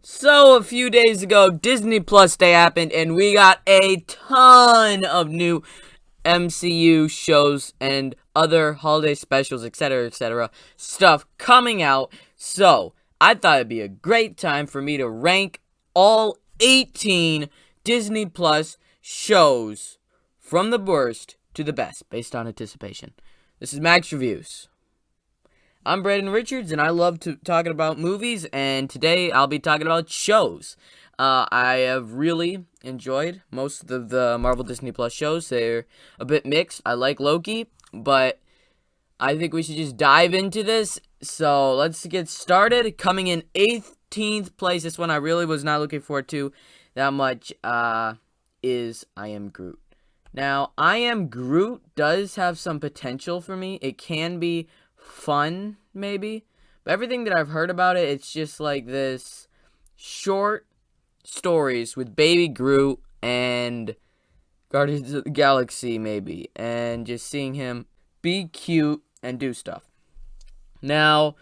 So, a few days ago, Disney Plus Day happened, and we got a ton of new MCU shows and other holiday specials, etc., stuff coming out. So, I thought it'd be a great time for me to rank all 18 Disney Plus shows from the worst to the best, based on anticipation. This is Max Reviews. I'm Brandon Richards, and I love talking about movies, and today I'll be talking about shows. I have really enjoyed most of the Marvel Disney Plus shows. They're a bit mixed. I like Loki, but I think we should just dive into this. So let's get started. Coming in 18th place, this one I really was not looking forward to that much, is I Am Groot. Now, I Am Groot does have some potential for me. It can be fun, maybe, but everything that I've heard about it, it's just like this short stories with baby Groot and Guardians of the Galaxy, maybe, and just seeing him be cute and do stuff. Now,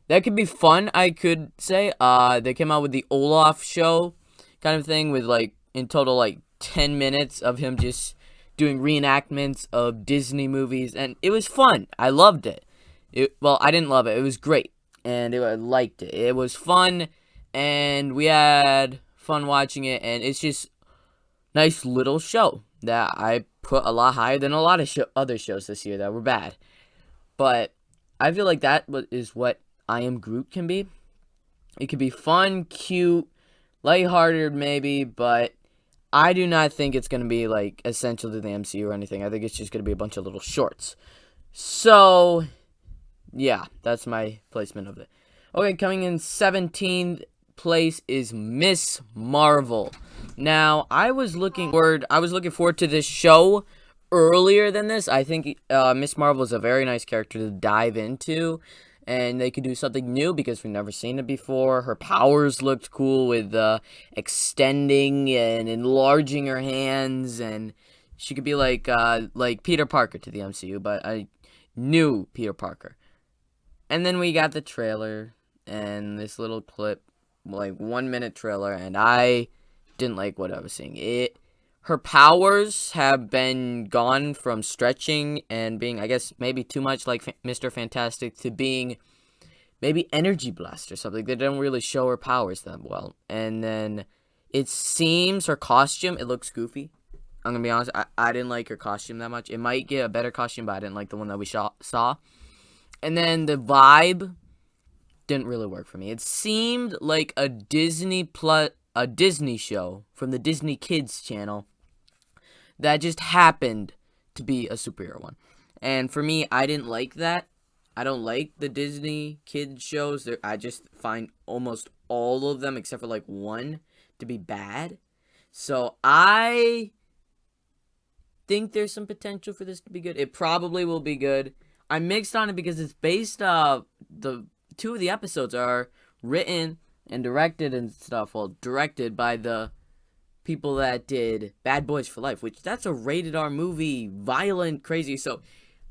that could be fun, I could say. They came out with the Olaf show kind of thing with, like, in total, like, 10 minutes of him just doing reenactments of Disney movies, and it was fun. I loved it. Well, I didn't love it. It was great, and I liked it. It was fun, and we had fun watching it, and it's just nice little show that I put a lot higher than a lot of other shows this year that were bad. But I feel like that is what I Am Groot can be. It could be fun, cute, lighthearted maybe, but I do not think it's going to be like essential to the MCU or anything. I think it's just going to be a bunch of little shorts. So yeah, that's my placement of it. Okay, coming in 17th place is Miss Marvel. Now, I was looking forward to this show earlier than this. I think Miss Marvel is a very nice character to dive into, and they could do something new because we've never seen it before. Her powers looked cool with extending and enlarging her hands, and she could be like Peter Parker to the MCU, but a new Peter Parker. And then we got the trailer and this little clip, like 1 minute trailer, and I didn't like what I was seeing. Her powers have been gone from stretching and being, I guess, maybe too much like Mr. Fantastic to being maybe Energy Blast or something. They don't really show her powers that well. And then it seems her costume, it looks goofy. I'm going to be honest, I didn't like her costume that much. It might get a better costume, but I didn't like the one that we saw. And then the vibe didn't really work for me. It seemed like a Disney show from the Disney Kids channel that just happened to be a superhero one. And for me, I didn't like that. I don't like the Disney Kids shows. I just find almost all of them, except for like one, to be bad. So I think there's some potential for this to be good. It probably will be good. I'm mixed on it because it's based the two of the episodes are written and directed and stuff. Well, directed by the people that did Bad Boys for Life, which that's a rated R movie, violent, crazy. So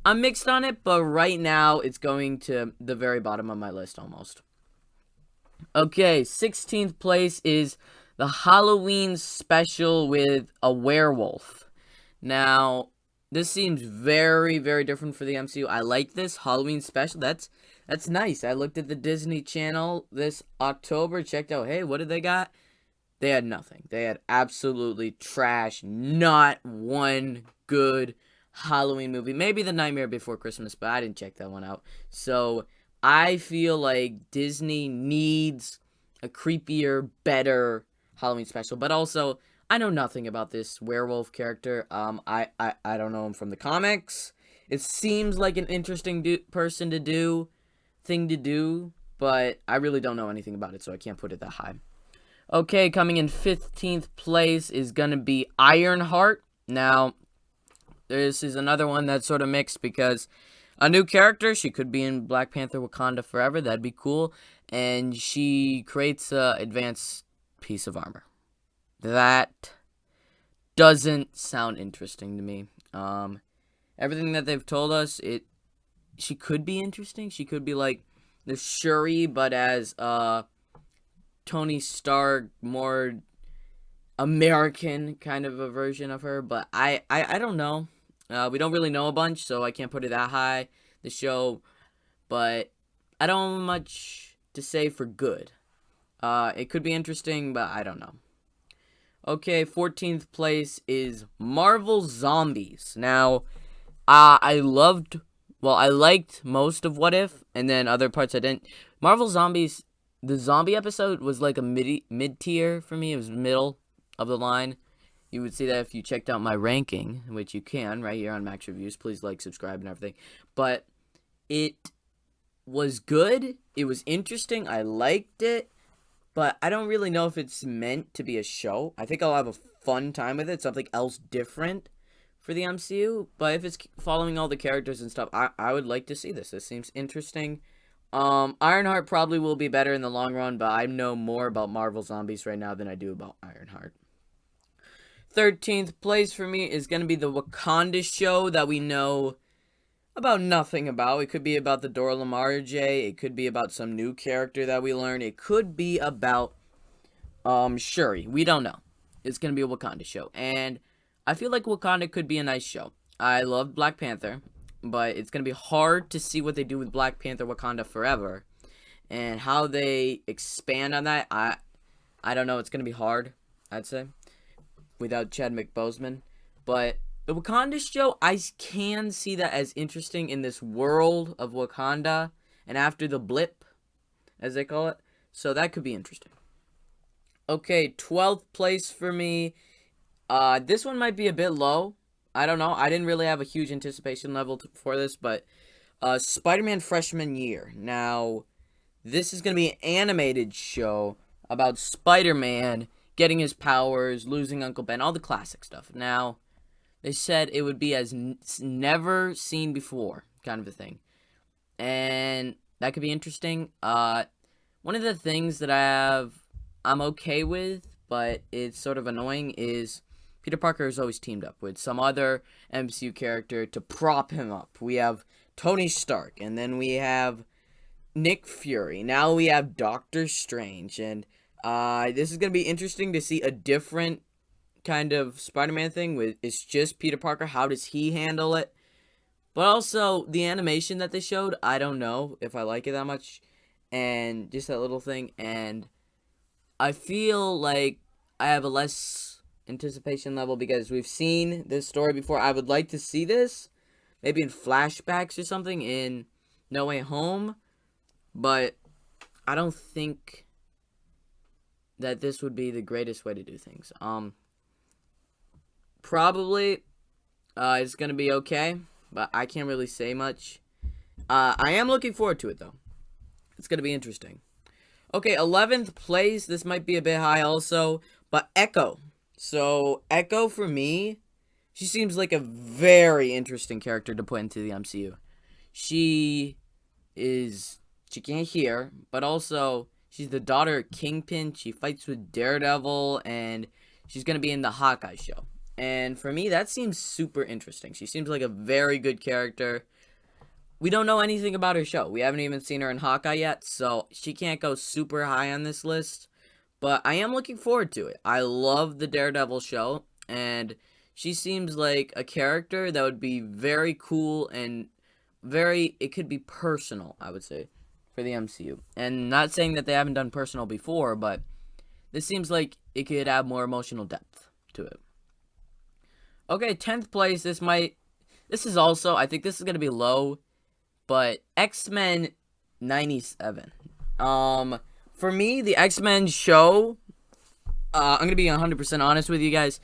I'm mixed on it, but right now it's going to the very bottom of my list almost. Okay, 16th place is the Halloween special with a werewolf. Now, this seems very, very different for the MCU. I like this Halloween special. That's nice. I looked at the Disney Channel this October, checked out, hey, what did they got? They had nothing. They had absolutely trash, not one good Halloween movie. Maybe The Nightmare Before Christmas, but I didn't check that one out. So I feel like Disney needs a creepier, better Halloween special, but also I know nothing about this werewolf character. I don't know him from the comics. It seems like an interesting thing to do, but I really don't know anything about it, so I can't put it that high. Okay, coming in 15th place is going to be Ironheart. Now, this is another one that's sort of mixed because a new character, she could be in Black Panther Wakanda Forever, that'd be cool, and she creates an advanced piece of armor. That doesn't sound interesting to me. Everything that they've told us, she could be interesting. She could be like the Shuri, but as Tony Stark, more American kind of a version of her, but I don't know. We don't really know a bunch, so I can't put it that high, the show, but I don't have much to say for good. It could be interesting, but I don't know. Okay, 14th place is Marvel Zombies. Now, I liked most of What If, and then other parts I didn't. Marvel Zombies, the zombie episode was like a mid-tier for me. It was middle of the line. You would see that if you checked out my ranking, which you can right here on Max Reviews. Please like, subscribe, and everything. But it was good. It was interesting. I liked it. But I don't really know if it's meant to be a show. I think I'll have a fun time with it. Something else different for the MCU. But if it's following all the characters and stuff, I would like to see this. This seems interesting. Ironheart probably will be better in the long run, but I know more about Marvel Zombies right now than I do about Ironheart. 13th place for me is going to be the Wakanda show that we know about nothing about. It could be about the Dora Milaje. It could be about some new character that we learn. It could be about Shuri. We don't know. It's going to be a Wakanda show. And I feel like Wakanda could be a nice show. I love Black Panther, but it's going to be hard to see what they do with Black Panther Wakanda Forever. And how they expand on that, I don't know. It's going to be hard, I'd say, without Chadwick Boseman. But the Wakanda show, I can see that as interesting in this world of Wakanda and after the blip, as they call it. So that could be interesting. Okay, 12th place for me. This one might be a bit low. I don't know. I didn't really have a huge anticipation level for this, but Spider-Man Freshman Year. Now, this is going to be an animated show about Spider-Man getting his powers, losing Uncle Ben, all the classic stuff. Now, they said it would be as never seen before, kind of a thing. And that could be interesting. One of the things that I'm okay with, but it's sort of annoying, is Peter Parker has always teamed up with some other MCU character to prop him up. We have Tony Stark, and then we have Nick Fury. Now we have Doctor Strange, and this is going to be interesting to see a different kind of Spider-Man thing with it's just Peter Parker. How does he handle it? But also the animation that they showed, I don't know if I like it that much, and just that little thing. And I feel like I have a less anticipation level because we've seen this story before. I would like to see this maybe in flashbacks or something in No Way Home, but I don't think that this would be the greatest way to do things. Probably, it's going to be okay, but I can't really say much. I am looking forward to it, though. It's going to be interesting. Okay, 11th place. This might be a bit high also, but Echo. So, Echo, for me, she seems like a very interesting character to put into the MCU. She can't hear, but also, she's the daughter of Kingpin. She fights with Daredevil, and she's going to be in the Hawkeye show. And for me, that seems super interesting. She seems like a very good character. We don't know anything about her show. We haven't even seen her in Hawkeye yet, so she can't go super high on this list. But I am looking forward to it. I love the Daredevil show, and she seems like a character that would be very cool and it could be personal, I would say, for the MCU. And not saying that they haven't done personal before, but this seems like it could add more emotional depth to it. Okay, 10th place, this is also, I think this is going to be low, but X-Men 97. For me, the X-Men show, I'm going to be 100% honest with you guys,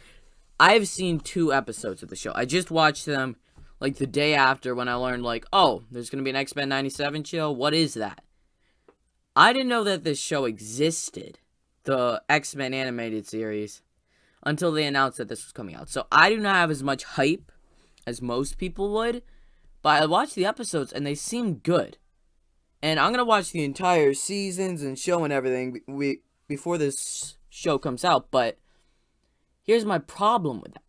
I've seen 2 episodes of the show. I just watched them, like, the day after when I learned, like, oh, there's going to be an X-Men 97 show, what is that? I didn't know that this show existed, the X-Men animated series, until they announced that this was coming out. So I do not have as much hype as most people would, but I watched the episodes and they seem good. And I'm going to watch the entire seasons and show and everything before this show comes out, but here's my problem with that.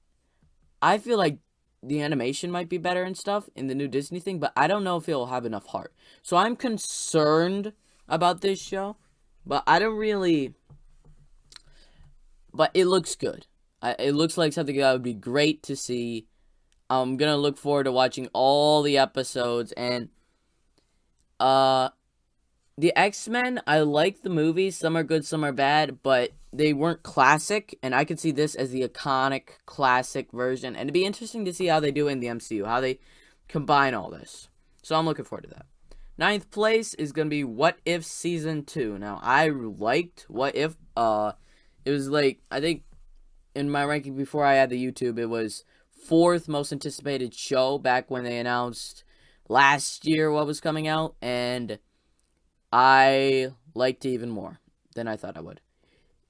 I feel like the animation might be better and stuff in the new Disney thing, but I don't know if it'll have enough heart. So I'm concerned about this show, but I don't really but it looks good. It looks like something that would be great to see. I'm gonna look forward to watching all the episodes. And the X-Men, I like the movies. Some are good, some are bad, but they weren't classic, and I could see this as the iconic classic version. And it'd be interesting to see how they do in the MCU, how they combine all this. So I'm looking forward to that. 9th place is going to be What If Season 2. Now, I liked What If. It was like, I think in my ranking before I had the YouTube, it was 4th most anticipated show back when they announced last year what was coming out. And I liked it even more than I thought I would.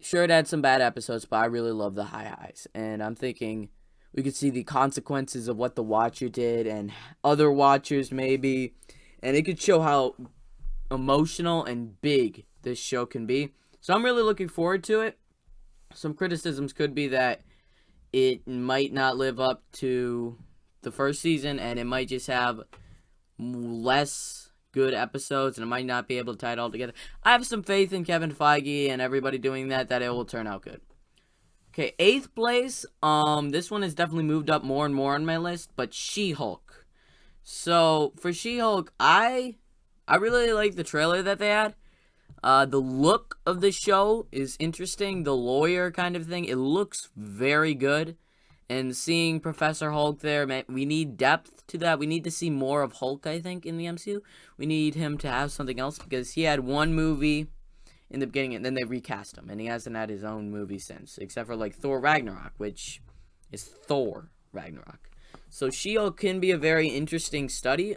Sure, it had some bad episodes, but I really love the high highs. And I'm thinking we could see the consequences of what the Watcher did and other Watchers maybe. And it could show how emotional and big this show can be. So I'm really looking forward to it. Some criticisms could be that it might not live up to the first season, and it might just have less good episodes, and it might not be able to tie it all together. I have some faith in Kevin Feige and everybody doing that it will turn out good. Okay, 8th place. This one has definitely moved up more and more on my list, but She-Hulk. So for She-Hulk, I really like the trailer that they had. The look of the show is interesting. The lawyer kind of thing, it looks very good. And seeing Professor Hulk there, man, we need depth to that. We need to see more of Hulk, I think, in the MCU. We need him to have something else because he had one movie in the beginning and then they recast him. And he hasn't had his own movie since, except for like Thor Ragnarok, which is Thor Ragnarok. So She-Hulk can be a very interesting study.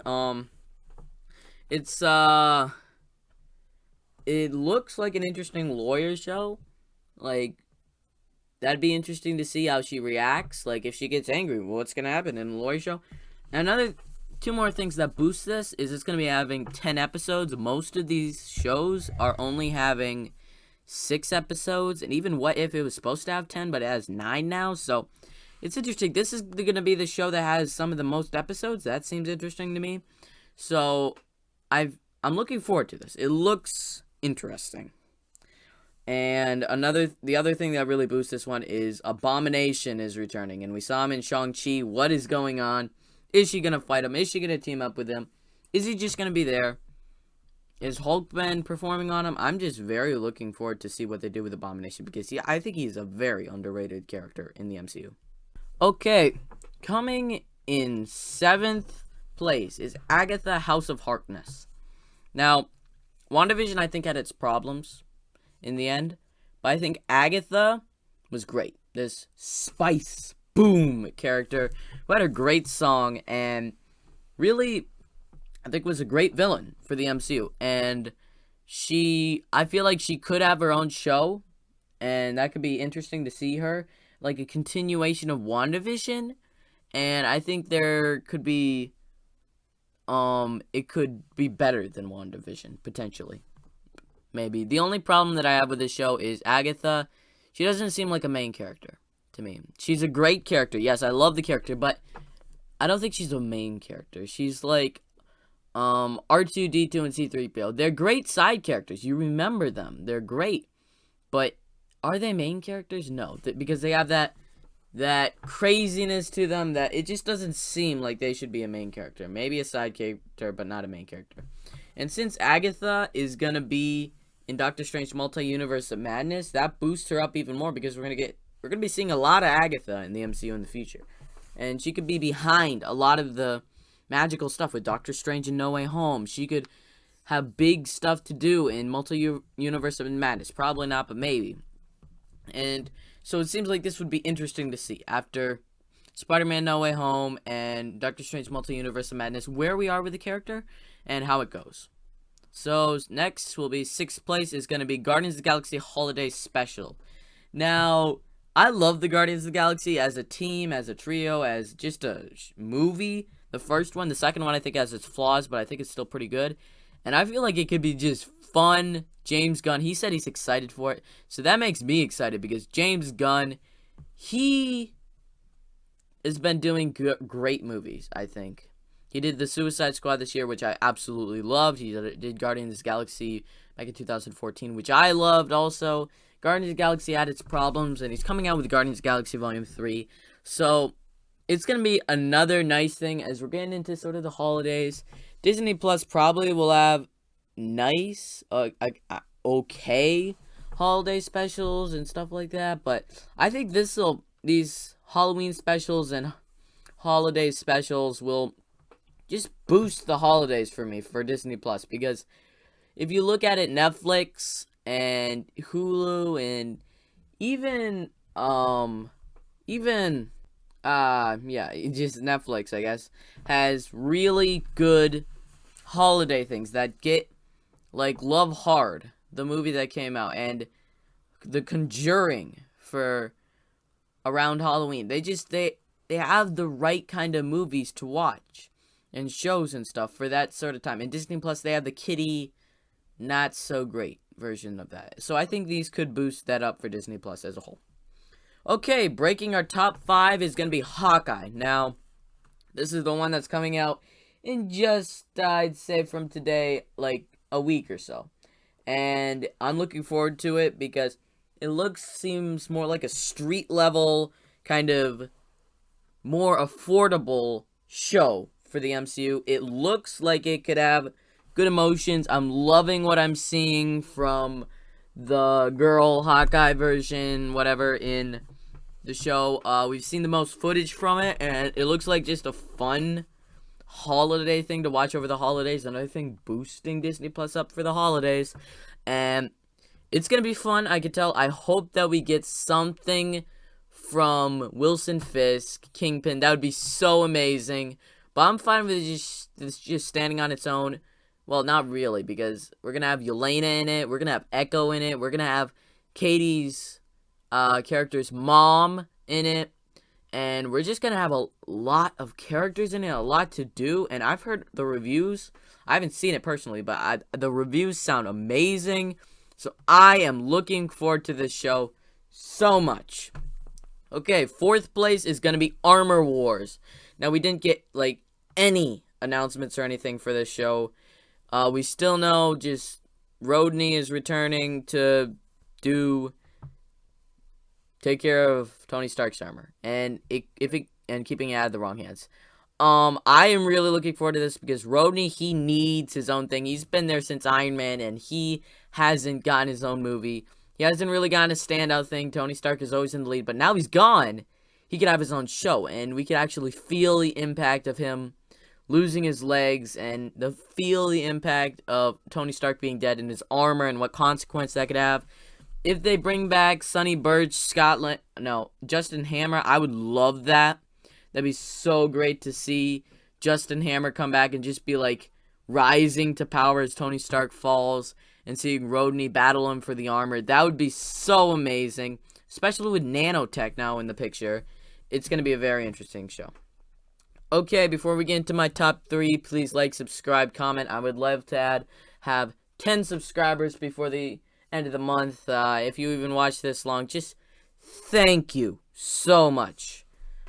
It looks like an interesting lawyer show. Like, that'd be interesting to see how she reacts. Like, if she gets angry, what's going to happen in the lawyer show? And two more things that boost this is it's going to be having 10 episodes. Most of these shows are only having 6 episodes. And even What If it was supposed to have 10, but it has 9 now. So, it's interesting. This is going to be the show that has some of the most episodes. That seems interesting to me. So, I'm looking forward to this. It looks interesting. And the other thing that really boosts this one is Abomination is returning. And we saw him in Shang-Chi. What is going on? Is she going to fight him? Is she going to team up with him? Is he just going to be there? Is Hulk been performing on him? I'm just very looking forward to see what they do with Abomination. Because I think he's a very underrated character in the MCU. Okay. Coming in 7th place is Agatha House of Harkness. Now, WandaVision, I think, had its problems in the end, but I think Agatha was great. This spice boom character who had a great song and really, I think, was a great villain for the MCU. And I feel like she could have her own show, and that could be interesting to see her, like a continuation of WandaVision. And I think there could be it could be better than WandaVision, potentially. Maybe. The only problem that I have with this show is Agatha. She doesn't seem like a main character to me. She's a great character. Yes, I love the character, but I don't think she's a main character. She's like R2-D2 and C-3PO. They're great side characters. You remember them. They're great. But are they main characters? No, because they have that craziness to them that it just doesn't seem like they should be a main character. Maybe a side character, but not a main character. And since Agatha is going to be in Doctor Strange Multi-Universe of Madness, that boosts her up even more because we're going to be seeing a lot of Agatha in the MCU in the future. And she could be behind a lot of the magical stuff with Doctor Strange and No Way Home. She could have big stuff to do in Multi-Universe of Madness. Probably not, but maybe. And so it seems like this would be interesting to see after Spider-Man No Way Home and Doctor Strange Multi-Universe of Madness, where we are with the character and how it goes. So next will be 6th place is going to be Guardians of the Galaxy Holiday Special. Now, I love the Guardians of the Galaxy as a team, as a trio, as just a movie. The first one, the second one I think has its flaws, but I think it's still pretty good. And I feel like it could be just fun. James Gunn, he said he's excited for it. So that makes me excited because James Gunn, he has been doing great movies, I think. He did the Suicide Squad this year, which I absolutely loved. He did Guardians of the Galaxy back in 2014, which I loved also. Guardians of the Galaxy had its problems, and he's coming out with Guardians of the Galaxy Volume 3. So, it's going to be another nice thing as we're getting into sort of the holidays. Disney Plus probably will have nice, okay holiday specials and stuff like that. But I think these Halloween specials and holiday specials will just boost the holidays for me for Disney Plus, because if you look at it, Netflix and Hulu and even just Netflix, I guess, has really good holiday things that get, like, Love Hard, the movie that came out, and The Conjuring for around Halloween. They have the right kind of movies to watch and shows and stuff for that sort of time. And Disney Plus, they have the kiddie, not so great version of that. So I think these could boost that up for Disney Plus as a whole. Okay, breaking our top 5 is going to be Hawkeye. Now, this is the one that's coming out in just, I'd say from today, like a week or so. And I'm looking forward to it because it seems more like a street level, kind of more affordable show for the MCU. It looks like it could have good emotions. I'm loving what I'm seeing from the girl Hawkeye version, whatever, in the show. We've seen the most footage from it, and it looks like just a fun holiday thing to watch over the holidays. Another thing boosting Disney Plus up for the holidays. And it's going to be fun, I can tell. I hope that we get something from Wilson Fisk, Kingpin. That would be so amazing. But I'm fine with it just standing on its own. Well, not really, because we're going to have Yelena in it. We're going to have Echo in it. We're going to have Katie's character's mom in it. And we're just going to have a lot of characters in it, a lot to do. And I've heard the reviews. I haven't seen it personally, but the reviews sound amazing. So I am looking forward to this show so much. Okay, 4th place is going to be Armor Wars. Now, we didn't get, like, any announcements or anything for this show. We still know just Rodney is returning to take care of Tony Stark's armor, and keeping it out of the wrong hands. I am really looking forward to this because Rodney, he needs his own thing. He's been there since Iron Man, and he hasn't gotten his own movie. He hasn't really gotten a standout thing. Tony Stark is always in the lead, but now he's gone. He could have his own show, and we could actually feel the impact of him losing his legs, and feel the impact of Tony Stark being dead in his armor, and what consequence that could have. If they bring back Sonny Burch, Justin Hammer, I would love that. That'd be so great to see Justin Hammer come back and just be like rising to power as Tony Stark falls, and seeing Rodney battle him for the armor. That would be so amazing, especially with nanotech now in the picture. It's going to be a very interesting show. Okay, before we get into my top 3, please like, subscribe, comment. I would love to have 10 subscribers before the end of the month. If you even watch this long, just thank you so much.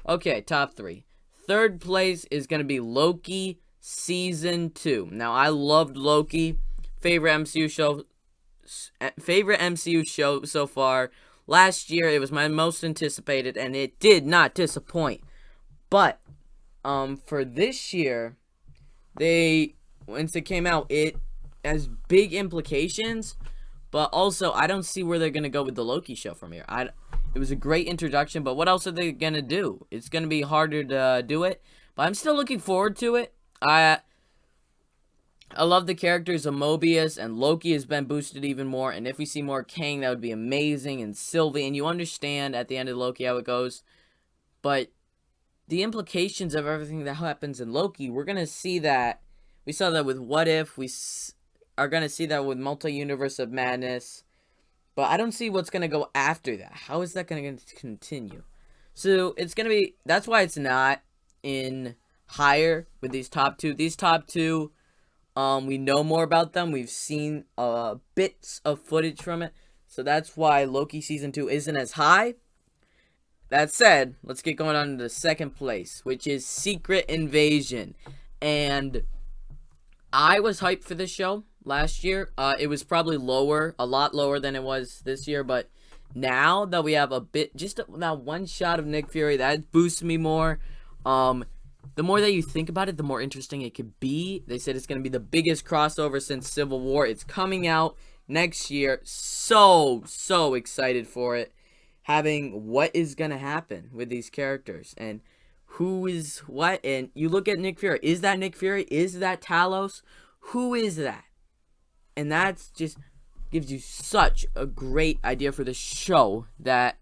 Okay, top 3. 3rd place is going to be Loki Season 2. Now, I loved Loki. Favorite MCU show so far. Last year, it was my most anticipated, and it did not disappoint. But for this year, once it came out, it has big implications. But also, I don't see where they're going to go with the Loki show from here. It was a great introduction, but what else are they going to do? It's going to be harder to do it, but I'm still looking forward to it. I love the characters of Mobius, and Loki has been boosted even more, and if we see more Kang, that would be amazing, and Sylvie, and you understand at the end of Loki how it goes, but the implications of everything that happens in Loki, we're going to see that. We saw that with What If, we are going to see that with Multi-Universe of Madness, but I don't see what's going to go after that. How is that going to continue? So, it's going to be, that's why it's not in higher with these top 2. These top 2, we know more about them. We've seen bits of footage from it. So that's why Loki Season 2 isn't as high. That said, let's get going on to the 2nd place, which is Secret Invasion. And I was hyped for this show last year. It was probably lower, a lot lower than it was this year, but now that we have just that one shot of Nick Fury, that boosts me more. The more that you think about it, the more interesting it could be. They said it's going to be the biggest crossover since Civil War. It's coming out next year. So excited for it. Having what is going to happen with these characters and who is what. And you look at Nick Fury. Is that Nick Fury? Is that Talos? Who is that? And that's just gives you such a great idea for the show that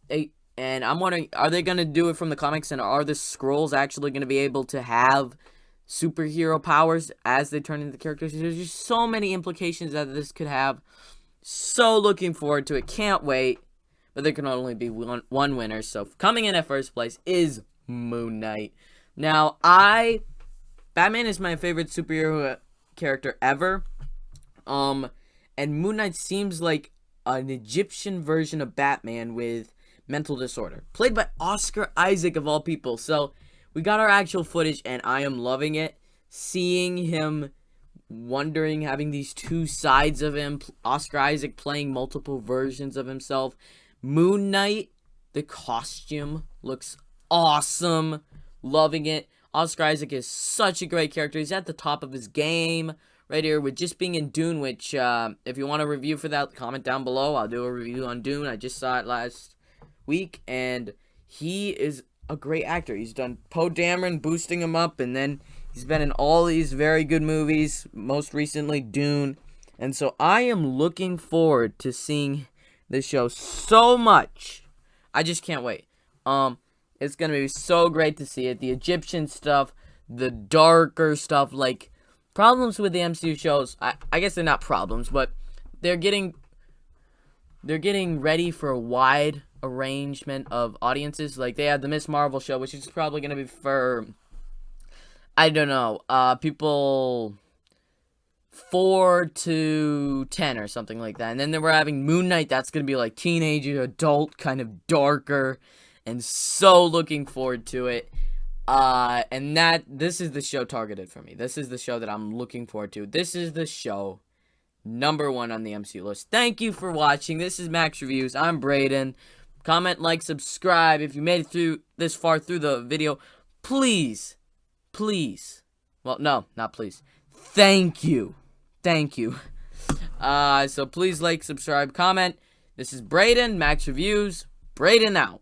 and I'm wondering, are they going to do it from the comics, and are the Skrulls actually going to be able to have superhero powers as they turn into characters? There's just so many implications that this could have. So looking forward to it. Can't wait. But there can only be one winner. So coming in at first place is Moon Knight. Now, Batman is my favorite superhero character ever. And Moon Knight seems like an Egyptian version of Batman with mental disorder, played by Oscar Isaac of all people. So we got our actual footage, and I am loving it. Seeing him wondering, having these two sides of him, Oscar Isaac playing multiple versions of himself. Moon Knight, the costume looks awesome. Loving it. Oscar Isaac is such a great character. He's at the top of his game right here with just being in Dune, which if you want a review for that, comment down below. I'll do a review on Dune. I just saw it last week, and he is a great actor. He's done Poe Dameron boosting him up, and then he's been in all these very good movies, most recently Dune. And so I am looking forward to seeing this show so much. I just can't wait. It's gonna be so great to see it. The Egyptian stuff, the darker stuff, like problems with the MCU shows. I guess they're not problems, but they're getting ready for a wide arrangement of audiences. Like they had the Miss Marvel show, which is probably gonna be for, I don't know, people 4 to 10 or something like that. And then they were having Moon Knight. That's gonna be like teenager, adult, kind of darker, and so looking forward to it. And this is the show targeted for me. This is the show that I'm looking forward to. This is the show #1 on the MCU list. Thank you for watching. This is Max Reviews. I'm Brayden. Comment, like, subscribe. If you made it through this far through the video, please. Well, no, not please. Thank you. So please like, subscribe, comment. This is Brayden, Max Reviews. Brayden out.